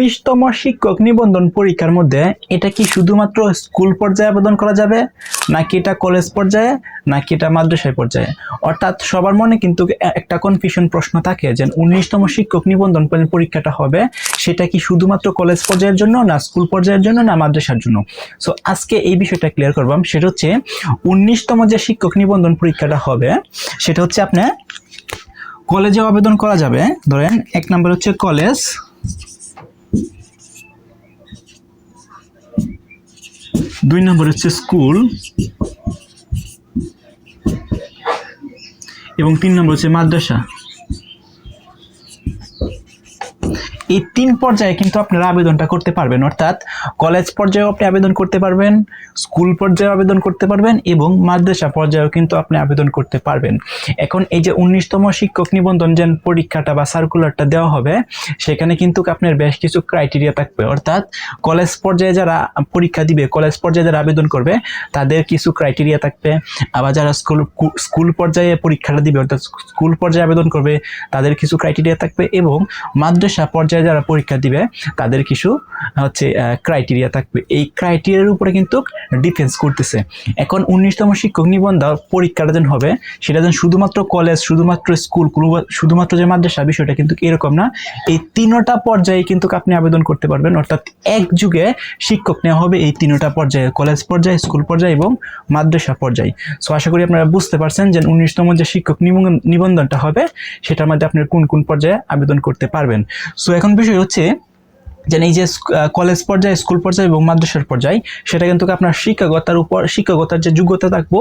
19তম শিক্ষক নিবন্ধন পরীক্ষার মধ্যে এটা কি শুধুমাত্র স্কুল পর্যায়ে আবেদন করা যাবে, নাকি এটা কলেজ পর্যায়ে, নাকি এটা মাদ্রাসায় পর্যায়ে? অর্থাৎ সবার মনে কিন্তু একটা কনফিউশন প্রশ্ন থাকে যে 19তম শিক্ষক নিবন্ধন পরীক্ষাটা হবে সেটা কি শুধুমাত্র কলেজ পর্যায়ের জন্য, না স্কুল পর্যায়ের জন্য, না মাদ্রাসার জন্য। সো আজকে এই বিষয়টা ক্লিয়ার করবাম। সেটা হচ্ছে 19তম যে শিক্ষক নিবন্ধন পরীক্ষাটা হবে সেটা হচ্ছে আপনার কলেজেও আবেদন করা যাবে। ধরেন 1 নম্বর হচ্ছে কলেজ, 2 নম্বর হচ্ছে স্কুল এবং 3 নম্বর হচ্ছে মাদ্রাসা। এই 3 পর্যায়ে কিন্তু আপনারা আবেদনটা করতে পারবেন। অর্থাৎ কলেজ পর্যায়েও আপনি আবেদন করতে পারবেন, স্কুল পর্যায়েও আবেদন করতে পারবেন এবং মাদ্রাসা পর্যায়েও কিন্তু আপনি আবেদন করতে পারবেন। এখন এই যে 19তম শিক্ষক নিবন্ধন যে পরীক্ষাটা বা সার্কুলারটা দেওয়া হবে সেখানে কিন্তু আপনার বেশ কিছু ক্রাইটেরিয়া থাকবে। অর্থাৎ কলেজ পর্যায়ে যারা পরীক্ষা দিবে, কলেজ পর্যায়ে যারা আবেদন করবে তাদের কিছু ক্রাইটেরিয়া থাকবে। আবার যারা স্কুল পর্যায়ে পরীক্ষাটা দিবে, অর্থাৎ স্কুল পর্যায়ে আবেদন করবে তাদের কিছু ক্রাইটেরিয়া থাকবে এবং মাদ্রাসা পর্যায়ে যারা পরীক্ষা দিবে তাদের কিছু হচ্ছে ক্রাইটেরিয়া থাকবে। এই ক্রাইটেরিয়ার উপরে কিন্তু ডিফেন্স করতেছে। এখন 19তম শিক্ষক নিবন্ধন পরীক্ষাটা যেন হবে সেটা যেন শুধুমাত্র কলেজ, শুধুমাত্র স্কুল, শুধুমাত্র যে মাদ্রাসা, বিষয়টা কিন্তু এরকম না। এই 3টা পর্যায়ে কিন্তু আপনি আবেদন করতে পারবেন। অর্থাৎ এক যুগে শিক্ষক নেওয়া হবে এই 3টা পর্যায়ে, কলেজ পর্যায়ে, স্কুল পর্যায়ে এবং মাদ্রাসা পর্যায়ে। সো আশা করি আপনারা বুঝতে পারছেন যে 19তম যে শিক্ষক নিবন্ধনটা হবে সেটার মধ্যে আপনি কোন কোন পর্যায়ে আবেদন করতে পারবেন। সো এখন বিষয় হচ্ছে যে এই যে কলেজ পর্যায়ে, স্কুল পর্যায়ে এবং মাদ্রাসার পর্যায়ে সেটা কিন্তু আপনার শিক্ষকতার যে যোগ্যতা থাকবো